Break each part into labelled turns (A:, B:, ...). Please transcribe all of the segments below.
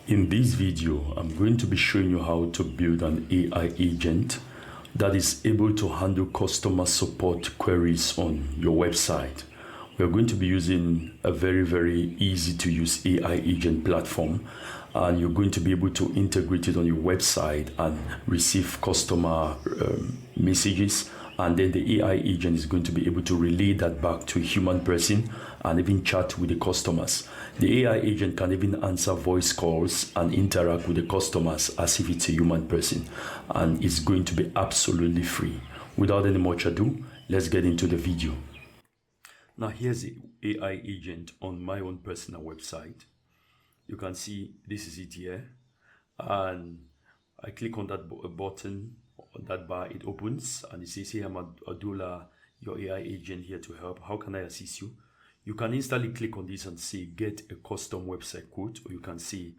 A: In this video, I'm going to be showing you how to build an AI agent that is able to handle customer support queries on your website. We're going to be using a very easy to use AI agent platform, and you're going to be able to integrate it on your website and receive customer messages, and then the AI agent is going to be able to relay that back to a human person and even chat with the customers. The AI agent can even answer voice calls and interact with the customers as if it's a human person, and it's going to be absolutely free. Without any much ado, let's get into the video. Now here's the AI agent on my own personal website. You can see this is it here, and I click on that button, on that bar, it opens and it says, "Hey, I'm Abdullah, your AI agent here to help. How can I assist you?" You can instantly click on this and say, "Get a custom website quote," or you can say,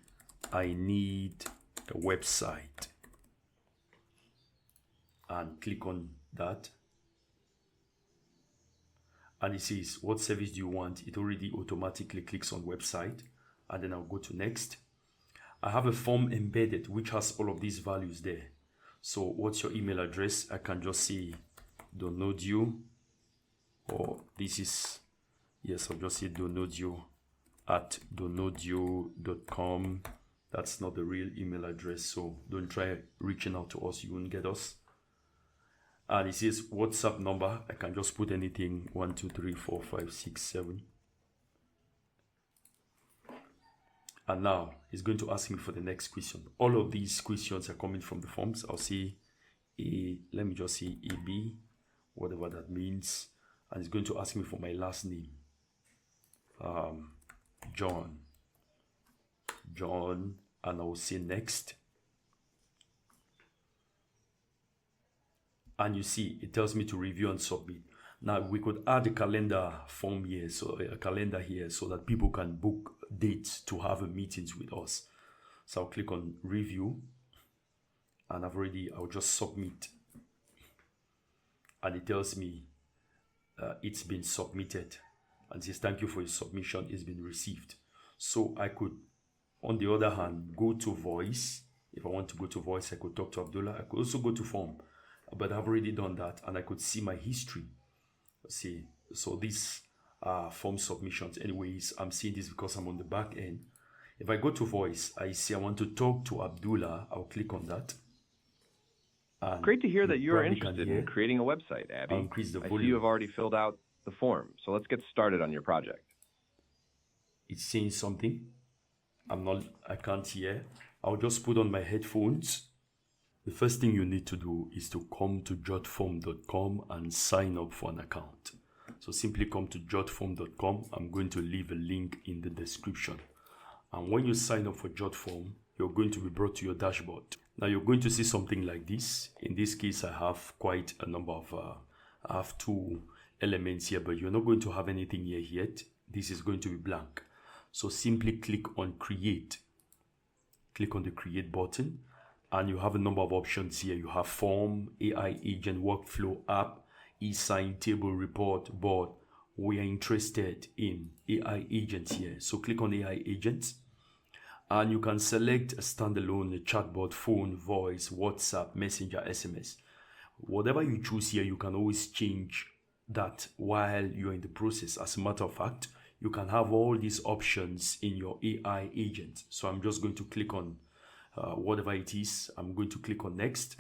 A: "I need a website," and click on that. And it says, "What service do you want?" It already automatically clicks on website, and then I'll go to next. I have a form embedded which has all of these values there. So what's your email address? I can just say donodio, or this is, yes, I'll just say donodio at donodio.com. That's not the real email address, so don't try reaching out to us, you won't get us. And it says WhatsApp number. I can just put anything, 1 2 3 4 5 6 7. And now it's going to ask me for the next question. All of these questions are coming from the forms. I'll say let me just say AB, whatever that means, and it's going to ask me for my last name, John, and I'll say next. And you see, it tells me to review and submit. Now we could add a calendar form here, so a calendar here, so that people can book dates to have meetings with us. So I'll click on review, and I'll just submit, and it tells me it's been submitted, and says thank you for your submission, it's been received. So I could, on the other hand, go to voice. If I want to go to voice, I could talk to Abdullah. I could also go to form, but I've already done that, and I could see my history. See, so these are form submissions. Anyways, I'm seeing this because I'm on the back end. If I go to voice, I see I want to talk to Abdullah. I'll click on that. And
B: great to hear that you're interested in creating a website, Abby.
A: Increase the volume.
B: I see you have already filled out the form, so let's get started on your project.
A: It's saying something. I can't hear. I'll just put on my headphones. The first thing you need to do is to come to jotform.com and sign up for an account. So simply come to jotform.com. I'm going to leave a link in the description. And when you sign up for Jotform, you're going to be brought to your dashboard. Now you're going to see something like this. In this case, I have quite a number of, I have 2 elements here, but you're not going to have anything here yet. This is going to be blank. So simply click on create. Click on the create button. And you have a number of options here. You have form, AI agent, workflow, app, e-sign, table, report, board. We are interested in AI agents here. So click on AI agents, and you can select a standalone, a chatbot, phone, voice, WhatsApp, Messenger, SMS. Whatever you choose here, you can always change that while you're in the process. As a matter of fact, you can have all these options in your AI agent. So I'm just going to click on whatever it is. I'm going to click on next,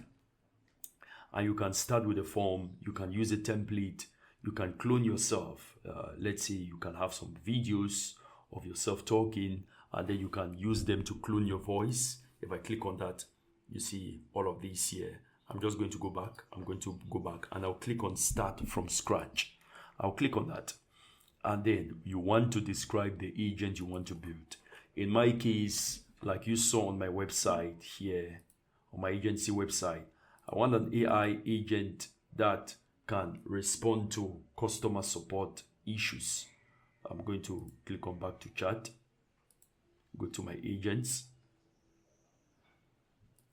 A: and you can start with a form. You can use a template. You can clone yourself. Let's say you can have some videos of yourself talking, and then you can use them to clone your voice. If I click on that, you see all of these here. I'm just going to go back. I'm going to go back, and I'll click on start from scratch. I'll click on that, and then you want to describe the agent you want to build. In my case, like you saw on my website here, on my agency website, I want an AI agent that can respond to customer support issues. I'm going to click on back to chat, go to my agents.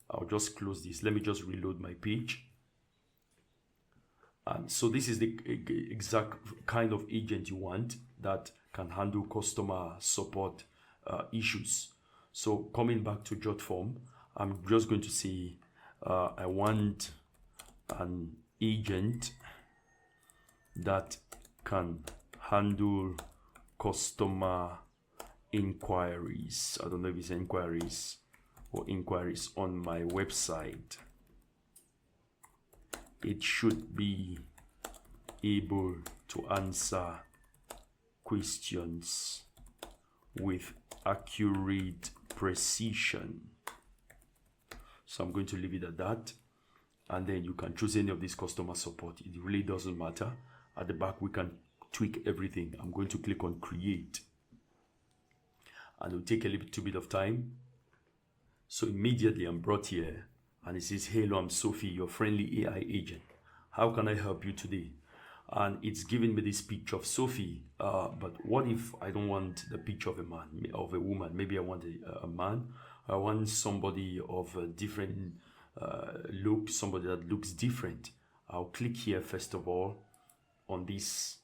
A: I'll just close this. Let me just reload my page. And so this is the exact kind of agent you want that can handle customer support issues. So coming back to jot form, I'm just going to say I want an agent that can handle customer inquiries. I don't know if it's inquiries or inquiries on my website. It should be able to answer questions with accurate precision. So I'm going to leave it at that, and then you can choose any of these customer support. It really doesn't matter. At the back we can tweak everything. I'm going to click on create, and it will take a little bit of time. So immediately I'm brought here and it says, hello, I'm Sophie, your friendly AI agent. How can I help you today? And it's giving me this picture of Sophie, but what if I don't want the picture of a man, of a woman? Maybe I want a man. I want somebody of a different look, somebody that looks different. I'll click here first of all on this,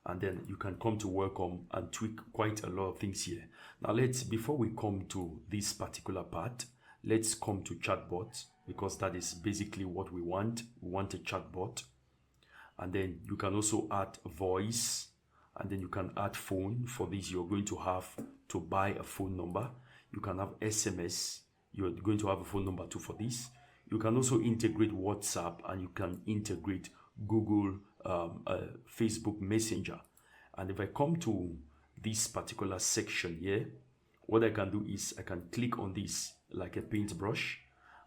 A: and then you can come to welcome and tweak quite a lot of things here. Now before we come to this particular part, let's come to chatbots, because that is basically what we want. We want a chatbot. And then you can also add voice, and then you can add phone. For this, you're going to have to buy a phone number. You can have SMS. You're going to have a phone number too for this. You can also integrate WhatsApp, and you can integrate Google, Facebook Messenger. And if I come to this particular section here, what I can do is I can click on this like a paintbrush,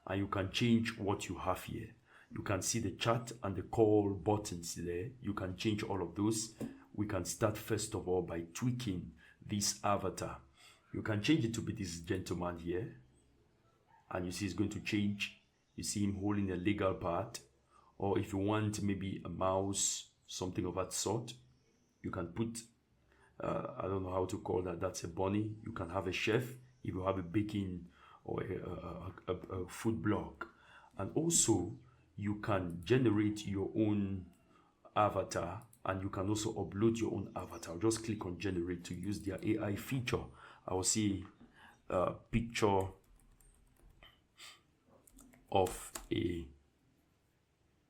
A: and you can change what you have here. You can see the chat and the call buttons there. You can change all of those. We can start first of all by tweaking this avatar. You can change it to be this gentleman here, and you see it's going to change. You see him holding a legal part. Or if you want maybe a mouse, something of that sort, you can put I don't know how to call that. That's a bunny. You can have a chef if you have a baking or a food blog. And also you can generate your own avatar, and you can also upload your own avatar. Just click on generate to use their AI feature. I will see a picture of a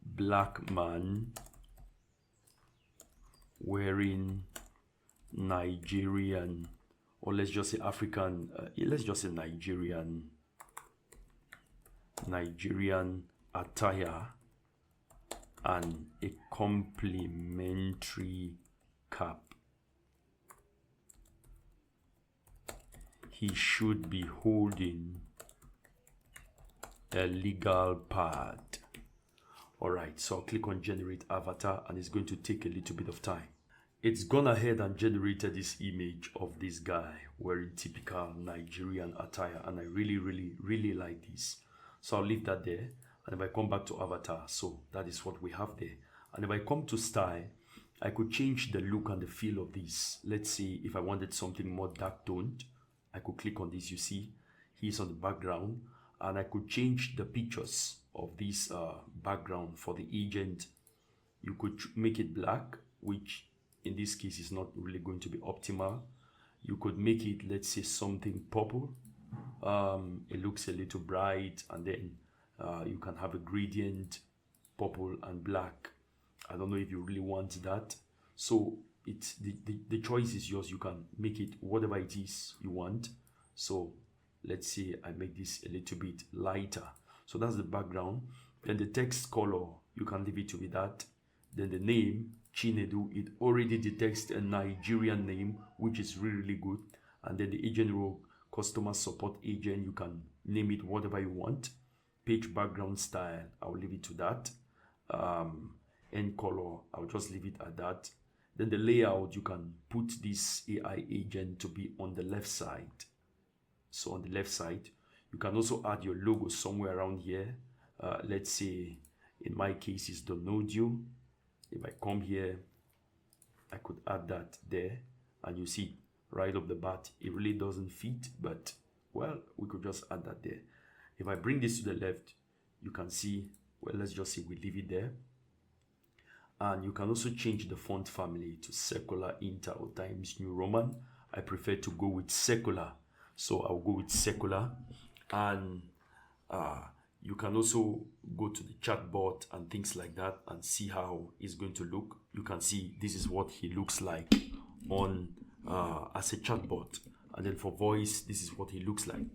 A: black man wearing Nigerian, or let's just say African, let's just say Nigerian attire, and a complimentary cap. He should be holding a legal pad. Alright, so I'll click on generate avatar, and it's going to take a little bit of time. It's gone ahead and generated this image of this guy wearing typical Nigerian attire, and I really like this. So I'll leave that there, and if I come back to avatar, so that is what we have there. And if I come to style, I could change the look and the feel of this. Let's say if I wanted something more dark toned, I could click on this. You see he's on the background, and I could change the pictures of this background for the agent. You could make it black, which in this case is not really going to be optimal. You could make it, let's say, something purple. It looks a little bright, and then you can have a gradient, purple and black. I don't know if you really want that. So it's the choice is yours. You can make it whatever it is you want. So let's say I make this a little bit lighter. So that's the background. Then the text color, you can leave it to be that. Then the name, Chinedu, it already detects a Nigerian name, which is really good. And then the agent role, customer support agent, you can name it whatever you want. Page background style, I'll leave it to that. End color, I'll just leave it at that. Then the layout, you can put this AI agent to be on the left side. So on the left side, you can also add your logo somewhere around here. Let's say in my case is the Nodio. If I come here, I could add that there, and you see right off the bat it really doesn't fit, but well, we could just add that there. If I bring this to the left, you can see, well, let's just say we leave it there. And you can also change the font family to Secular, Inter, or Times New Roman. I prefer to go with Secular. So I'll go with secular. And you can also go to the chatbot and things like that and see how it's going to look. You can see this is what he looks like on as a chatbot, and then for voice, this is what he looks like.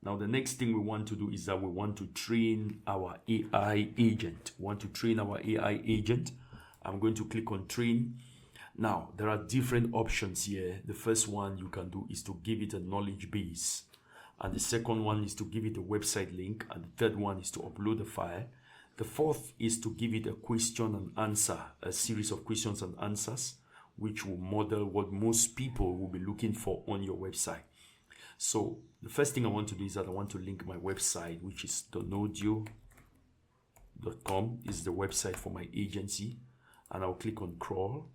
A: Now the next thing we want to do is that we want to train our AI agent. I'm going to click on train. Now there are different options here. The first one you can do is to give it a knowledge base, and the second one is to give it a website link, and the third one is to upload a file. The fourth is to give it a question and answer, a series of questions and answers, which will model what most people will be looking for on your website. So the first thing I want to do is that I want to link my website, which is donodio.com. This is the website for my agency, and I'll click on crawl.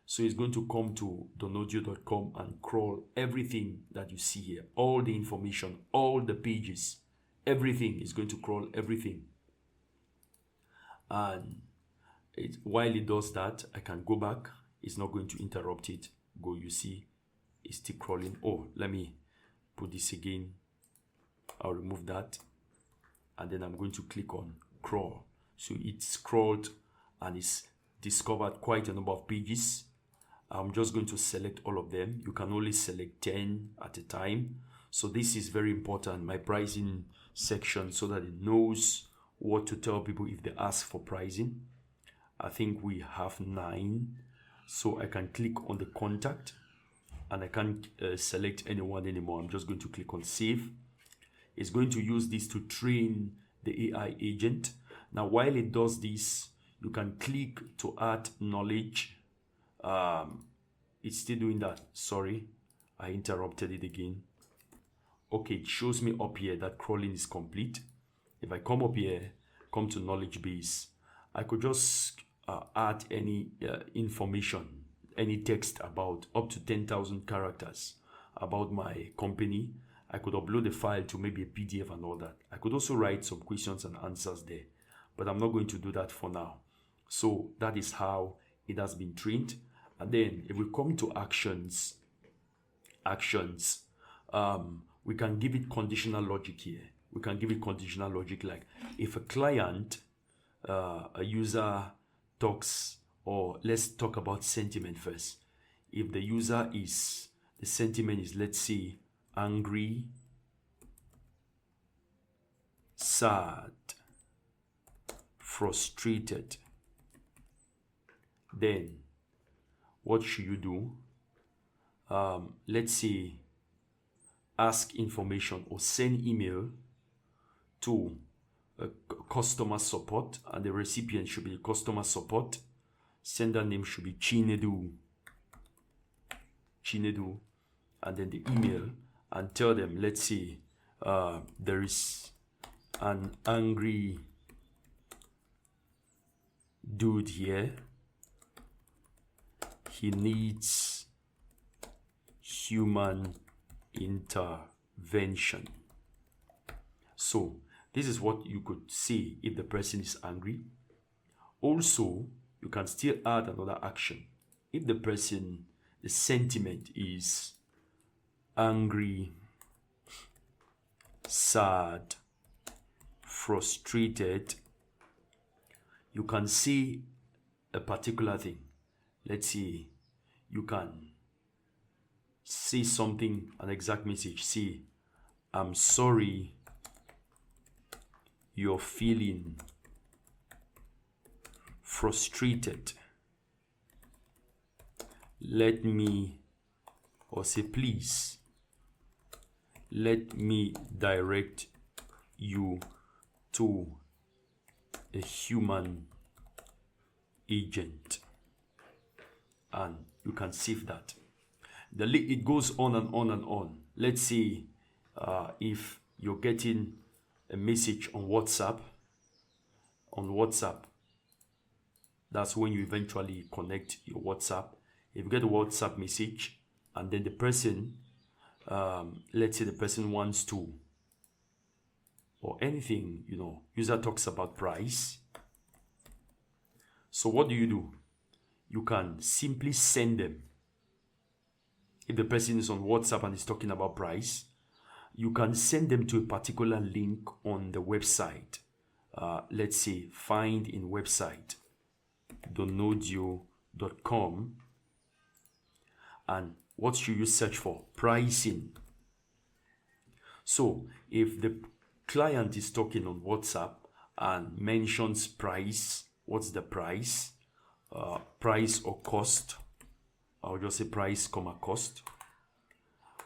A: So it's going to come to donodio.com and crawl everything that you see here, all the information, all the pages, everything is going to crawl everything. And while it does that, I can go back. It's not going to interrupt it. Go, you see, it's still crawling. Oh, let me put this again. I'll remove that, and then I'm going to click on crawl. So it's crawled and it's discovered quite a number of pages. I'm just going to select all of them. You can only select 10 at a time. So this is very important, my pricing section, so that it knows what to tell people if they ask for pricing. I think we have 9. So I can click on the contact, and I can't select anyone anymore. I'm just going to click on save. It's going to use this to train the AI agent. Now, while it does this, you can click to add knowledge. It's still doing that. Sorry, I interrupted it again. Okay, it shows me up here that crawling is complete. If I come up here, come to knowledge base, I could just add any information, any text about up to 10,000 characters about my company. I could upload a file to maybe a PDF and all that. I could also write some questions and answers there, but I'm not going to do that for now. So that is how it has been trained. And then if we come to actions, we can give it conditional logic here. We can give it conditional logic, like if a client, a user talks, or let's talk about sentiment first. If the user is, the sentiment is, let's say, angry, sad, frustrated, then what should you do? Let's say ask information or send email to customer support, and the recipient should be customer support. Sender name should be Chinedu, and then the email, and tell them, let's say there is an angry dude here. He needs human intervention. So this is what you could say if the person is angry. Also, you can still add another action. If the person, the sentiment is angry, sad, frustrated, you can say a particular thing. Let's say you can say something, an exact message. Say, I'm sorry you're feeling frustrated. Let me, or say, please, let me direct you to a human agent. And you can save that. It goes on and on and on. Let's say if you're getting a message on WhatsApp, that's when you eventually connect your WhatsApp. If you get a WhatsApp message and then the person, let's say the person wants to, or anything, user talks about price. So what do? You can simply send them. If the person is on WhatsApp and is talking about price, you can send them to a particular link on the website. Let's say find in website donodio.com, and what should you search for? Pricing. So if the client is talking on WhatsApp and mentions price, what's the price? Price or cost? I'll just say price, cost.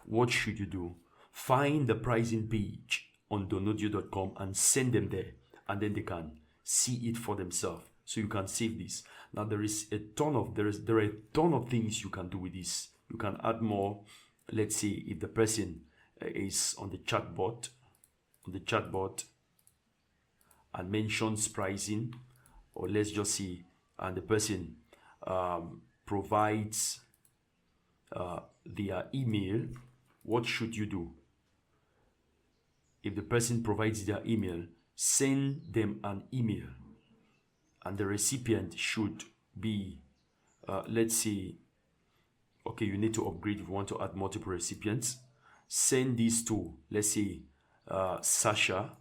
A: What should you do? Find the pricing page on donodio.com and send them there, and then they can see it for themselves. So you can save this. Now there are a ton of things you can do with this. You can add more. Let's say if the person is on the chatbot, and mentions pricing, or let's just say, and the person provides their email, what should you do? If the person provides their email, send them an email, and the recipient should be, let's say, okay, you need to upgrade if you want to add multiple recipients. Send this to, let's say, Sasha,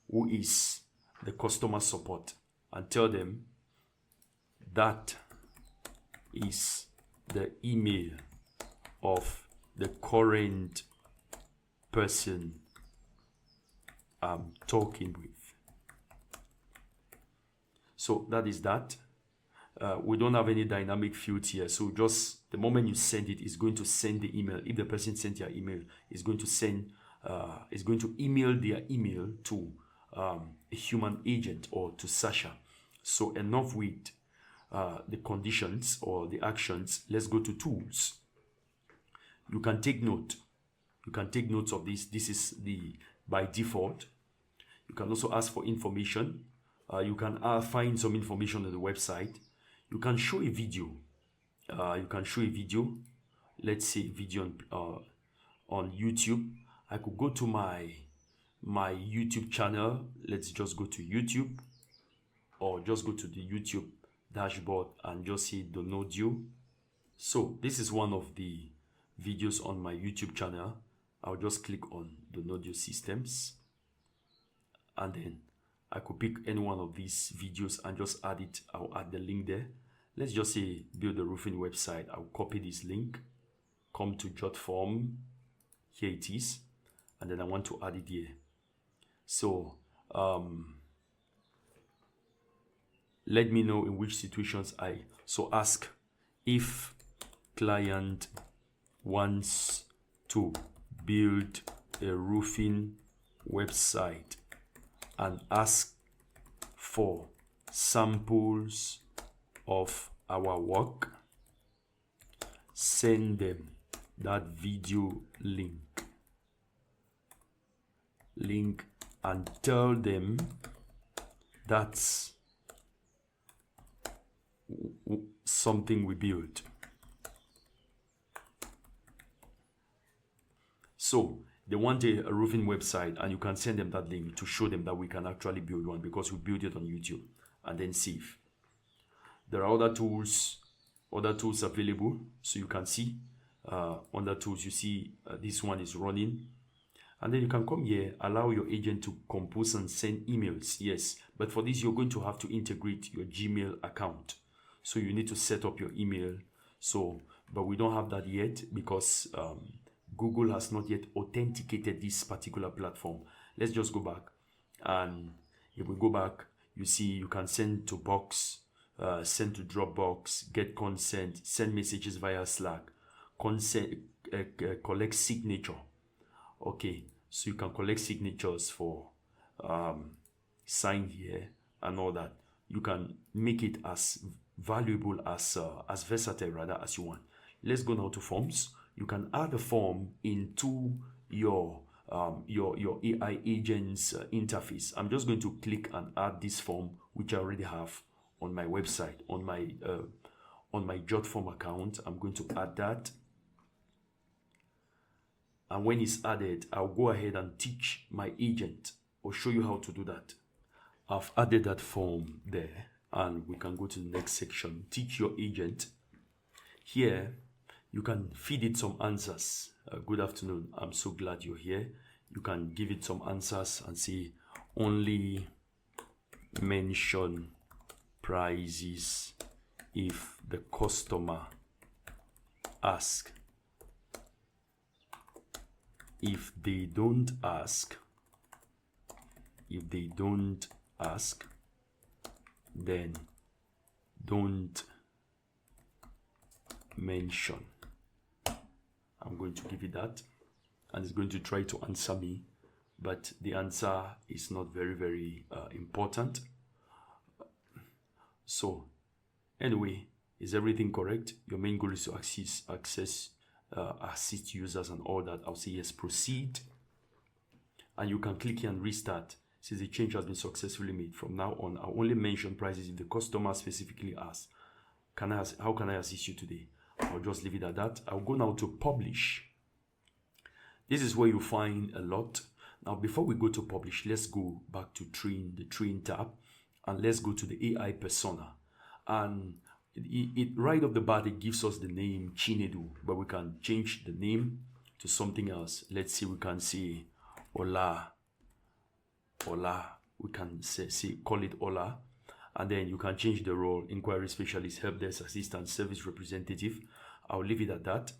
A: who is the customer support, and tell them that is the email of the current person I'm talking with. So that is that. We don't have any dynamic fields here, so just the moment you send it, it's going to send the email. If the person sent your email, it's going to send is going to email their email to a human agent or to Sasha. So enough with the conditions or the actions. Let's go to tools. You can take note. You can take notes of this. This is the by default. You can also ask for information. You can find some information on the website. You can show a video. Let's say video on YouTube. I could go to my YouTube channel. Let's just go to YouTube, or just go to the YouTube dashboard and just say Donodio. So this is one of the videos on my YouTube channel. I'll just click on Donodio systems, and then I could pick any one of these videos and just add it. I'll add the link there. Let's just say build a roofing website. I'll copy this link, come to jot form. Here it is, and then I want to add it here. So let me know in which situations ask if client wants to build a roofing website and ask for samples of our work, send them that video link and tell them that's something we built. So they want a roofing website, and you can send them that link to show them that we can actually build one because we built it on YouTube, and then save. There are other tools available, so you can see under tools you see this one is running, and then you can come here, allow your agent to compose and send emails. Yes, but for this you're going to have to integrate your Gmail account, so you need to set up your email. So but we don't have that yet because Google has not yet authenticated this particular platform. Let's just go back, and if we go back, you see you can send to Box, send to Dropbox, get consent, send messages via Slack, consent, collect signature. Okay, so you can collect signatures for sign here and all that. You can make it as valuable as versatile rather as you want. Let's go now to forms. You can add a form into your AI agent's interface. I'm just going to click and add this form, which I already have on my website, on my JotForm account. I'm going to add that, and when it's added, I'll go ahead and teach my agent or show you how to do that. I've added that form there, and we can go to the next section. Teach your agent. Here You can feed it some answers. Good afternoon, I'm so glad you're here. You can give it some answers and say only mention prices if the customer asks. If they don't ask, then don't mention. I'm going to give it that, and it's going to try to answer me, but the answer is not very important. So anyway, is everything correct? Your main goal is to assist users and all that. I'll say yes, proceed, and you can click here and restart. Since the change has been successfully made, from now on I'll only mention prices if the customer specifically asks, how can I assist you today? I'll just leave it at that. I'll go now to publish. This is where you find a lot. Now before we go to publish, let's go back to the train tab, and let's go to the AI persona. And it right off the bat, it gives us the name Chinedu, but we can change the name to something else. Let's see, we can say Ola. We can call it Ola, and then you can change the role: inquiry specialist, help desk assistant, service representative. I'll leave it at that.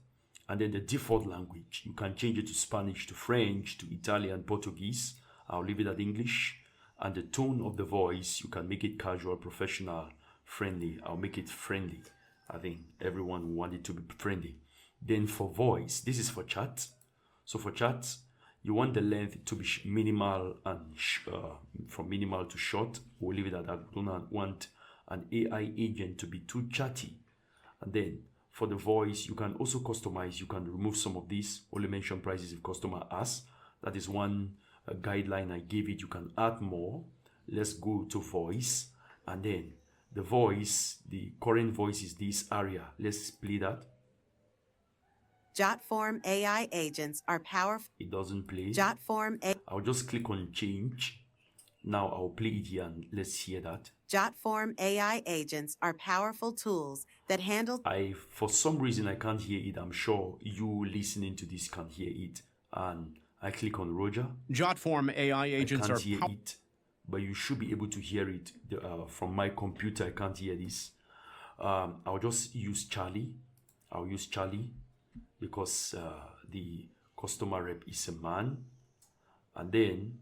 A: And then the default language, you can change it to Spanish, to French, to Italian, Portuguese. I'll leave it at English. And the tone of the voice, you can make it casual, professional, friendly. I'll make it friendly. I think everyone will want it to be friendly. Then for voice, this is for chat. So for chat, you want the length to be minimal and from minimal to short. We'll leave it at that. We don't want an AI agent to be too chatty. And then for the voice, you can also customize. You can remove some of these. Only mention prices if customer asks. That is one guideline I gave it. You can add more. Let's go to voice, and then the voice, the current voice is this area. Let's play that.
C: JotForm AI agents are powerful.
A: It doesn't play.
C: JotForm
A: I'll just click on change. Now I'll play it here and let's hear that.
C: JotForm AI agents are powerful tools that handle.
A: For some reason I can't hear it. I'm sure you listening to this can hear it. And I click on Roger.
D: JotForm AI agents
A: I can't hear it, but you should be able to hear it from my computer. I can't hear this. I'll just use Charlie. I'll use Charlie because the customer rep is a man. And then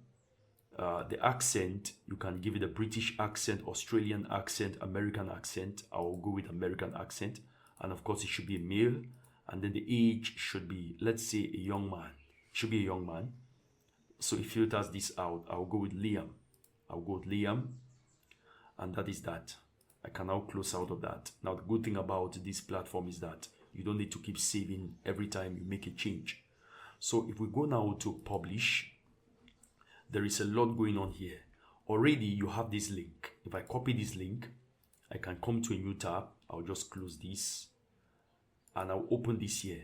A: the accent, you can give it a British accent, Australian accent, American accent. I'll go with American accent. And of course it should be a male. And then the age should be, let's say, a young man. It should be a young man. So it filters this out. I'll go with Liam. I'll go with Liam. And that is that. I can now close out of that. Now the good thing about this platform is that you don't need to keep saving every time you make a change. So if we go now to publish, there is a lot going on here. Already you have this link. If I copy this link, I can come to a new tab. I'll just close this and I'll open this here.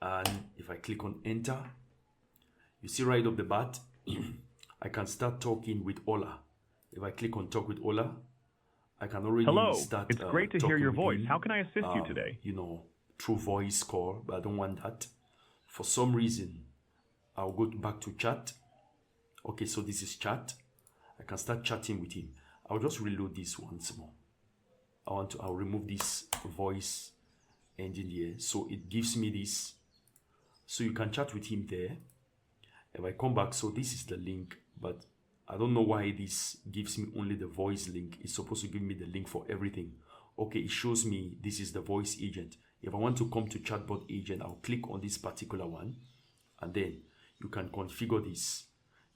A: And if I click on enter, you see right off the bat, I can start talking with Ola. If I click on talk with Ola, I can already start.
E: It's great to hear your voice. How can I assist you today?
A: You know, through voice call, but I don't want that. For some reason, I'll go back to chat. Okay, so this is chat. I can start chatting with him. I'll just reload this once more. I'll remove this voice engine here. So it gives me this. So you can chat with him there. If I come back, so this is the link, but I don't know why this gives me only the voice link. It's supposed to give me the link for everything. Okay, it shows me this is the voice agent. If I want to come to chatbot agent, I'll click on this particular one, and then you can configure this.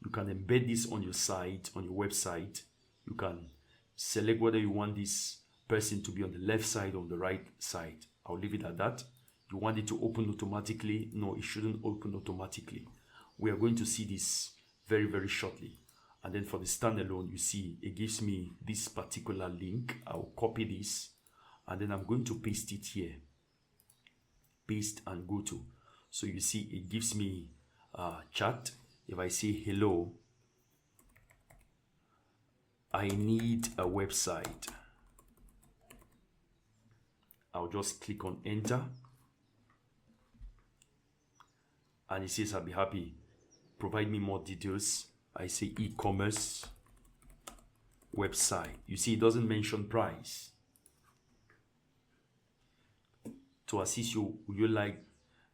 A: You can embed this on your site, on your website. You can select whether you want this person to be on the left side or on the right side. I'll leave it at that. You want it to open automatically? No, it shouldn't open automatically. We are going to see this very, very shortly. And then for the standalone, you see, it gives me this particular link. I'll copy this, and then I'm going to paste it here. Paste and go to. So you see, it gives me chat. If I say hello, I need a website. I'll just click on enter. And it says I'll be happy. Provide me more details. I say e-commerce website. You see, it doesn't mention price. To assist you, would you like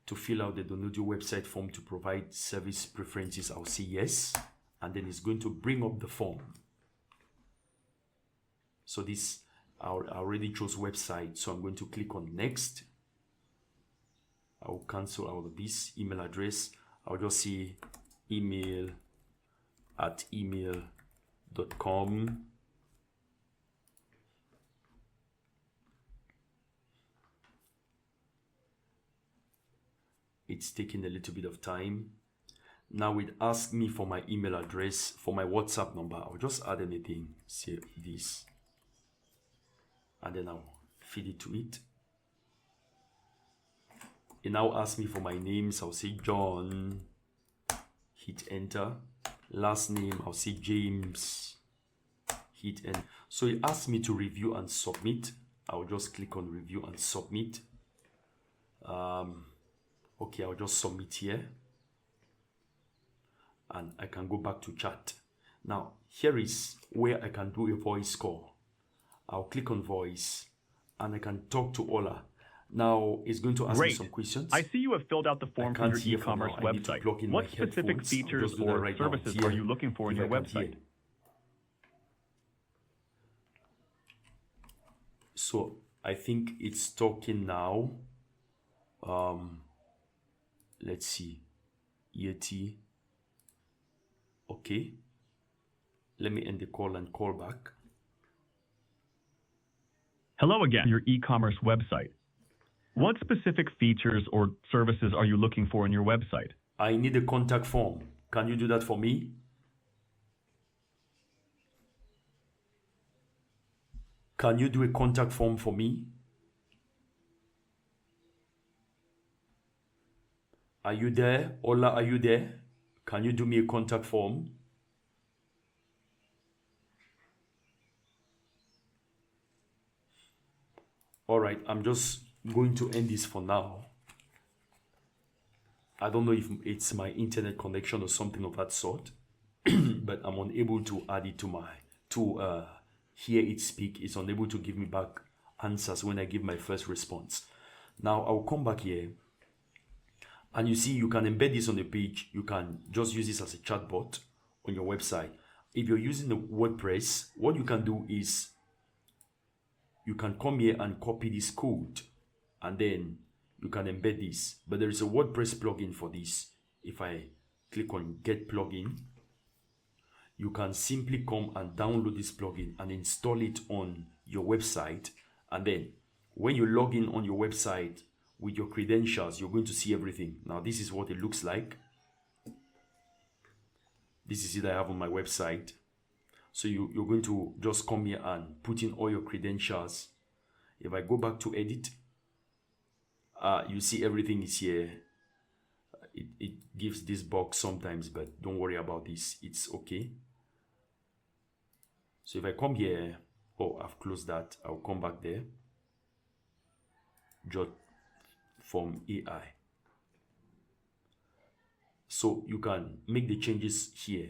A: to fill out the download your website form to provide service preferences? I'll say yes. And then it's going to bring up the form. So this, I already chose website. So I'm going to click on next. I'll cancel out of this email address. I'll just say email@email.com. It's taking a little bit of time. Now it asks me for my email address, for my WhatsApp number. I'll just add anything, say this. And then I'll feed it to it. It now asks me for my names. I'll say John. Hit enter. Last name, I'll say James. Hit enter. So it asks me to review and submit. I'll just click on review and submit. Okay, I'll just submit here. And I can go back to chat. Now, here is where I can do a voice call. I'll click on voice and I can talk to Ola. Now, it's going to ask me some questions.
E: I see you have filled out the form for your
A: hear for
E: e-commerce
A: now. I need to
E: website.
A: plug in
E: What
A: my
E: specific
A: headphones. I'll
E: features
A: just do that
E: or
A: right now.
E: services
A: Here,
E: are you looking for in
A: if
E: your
A: I can hear.
E: website?
A: So I think it's talking now. Let's see. Yeti. Okay. Let me end the call and call back.
E: Hello again, your e-commerce website. What specific features or services are you looking for in your website?
A: I need a contact form. Can you do that for me? Can you do a contact form for me? Are you there? Ola, are you there? Can you do me a contact form? All right, I'm just going to end this for now. I don't know if it's my internet connection or something of that sort, but I'm unable to add it to hear it speak. It's unable to give me back answers when I give my first response. Now I'll come back here. And you see, you can embed this on the page. You can just use this as a chatbot on your website. If you're using the WordPress, what you can do is you can come here and copy this code and then you can embed this. But there is a WordPress plugin for this. If I click on get plugin, you can simply come and download this plugin and install it on your website. And then when you log in on your website with your credentials, you're going to see everything. Now, this is what it looks like. This is it I have on my website. So you're going to just come here and put in all your credentials. If I go back to edit, you see everything is here. It gives this box sometimes, but don't worry about this. It's okay. So if I come here, oh, I've closed that. I'll come back there. Jot from AI. So you can make the changes here.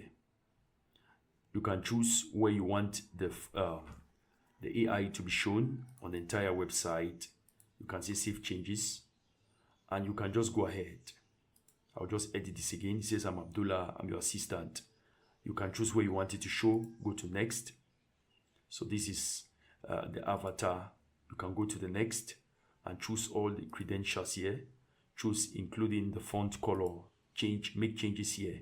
A: You can choose where you want the AI to be shown on the entire website. You can see save changes and you can just go ahead. I'll just edit this again. It says I'm Abdullah, I'm your assistant. You can choose where you want it to show. Go to next. So this is the avatar. You can go to the next and choose all the credentials here. Choose including the font color. Make changes here.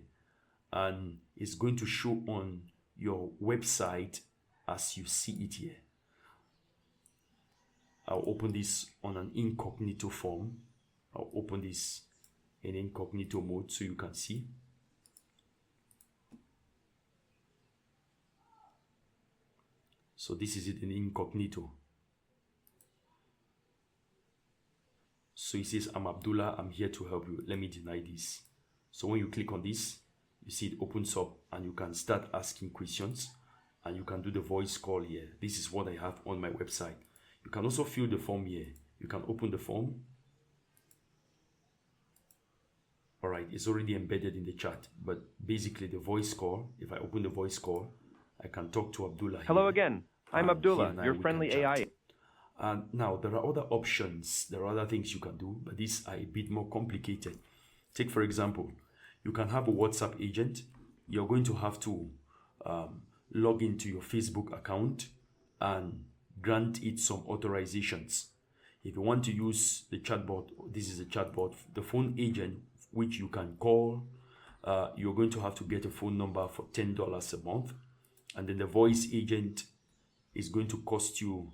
A: And it's going to show on your website as you see it here. I'll open this on an incognito form. I'll open this in incognito mode so you can see. So this is it in incognito. So it says, I'm Abdullah, I'm here to help you. Let me deny this. So when you click on this, you see it opens up and you can start asking questions and you can do the voice call here. This is what I have on my website. You can also fill the form here. You can open the form. All right, it's already embedded in the chat, but basically the voice call, if I open the voice call, I can talk to Abdullah.
B: Hello
A: here.
B: again. I'm
A: And
B: Abdullah,
A: here now
B: your
A: we
B: friendly
A: can chat.
B: AI.
A: And now there are other options, there are other things you can do, but these are a bit more complicated. Take for example, you can have a WhatsApp agent. You're going to have to log into your Facebook account and grant it some authorizations. If you want to use the chatbot, this is a chatbot, the phone agent, which you can call, you're going to have to get a phone number for $10 a month. And then the voice agent is going to cost you,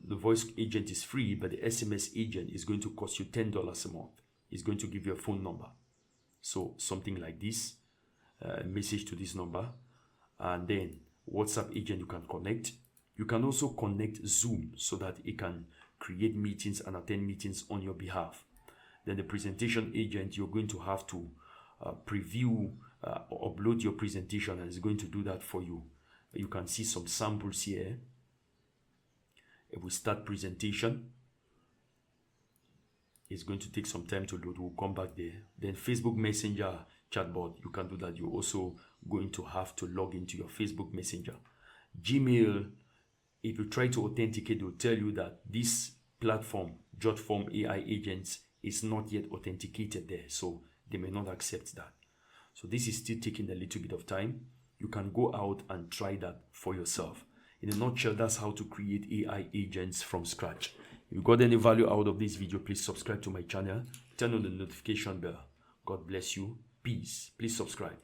A: the voice agent is free, but the SMS agent is going to cost you $10 a month. It's going to give you a phone number. So something like this, a message to this number, and then WhatsApp agent you can connect. You can also connect Zoom so that it can create meetings and attend meetings on your behalf. Then the presentation agent, you're going to have to preview or upload your presentation, and it's going to do that for you. You can see some samples here. If we start presentation, it's going to take some time to load. We'll come back there. Then Facebook Messenger chatbot, you can do that. You're also going to have to log into your Facebook Messenger. Gmail, if you try to authenticate, it will tell you that this platform, JotForm AI agents, is not yet authenticated there, so they may not accept that. So this is still taking a little bit of time. You can go out and try that for yourself. In a nutshell, that's how to create AI agents from scratch. If you got any value out of this video, please subscribe to my channel, turn on the notification bell. God bless you. Peace. Please subscribe.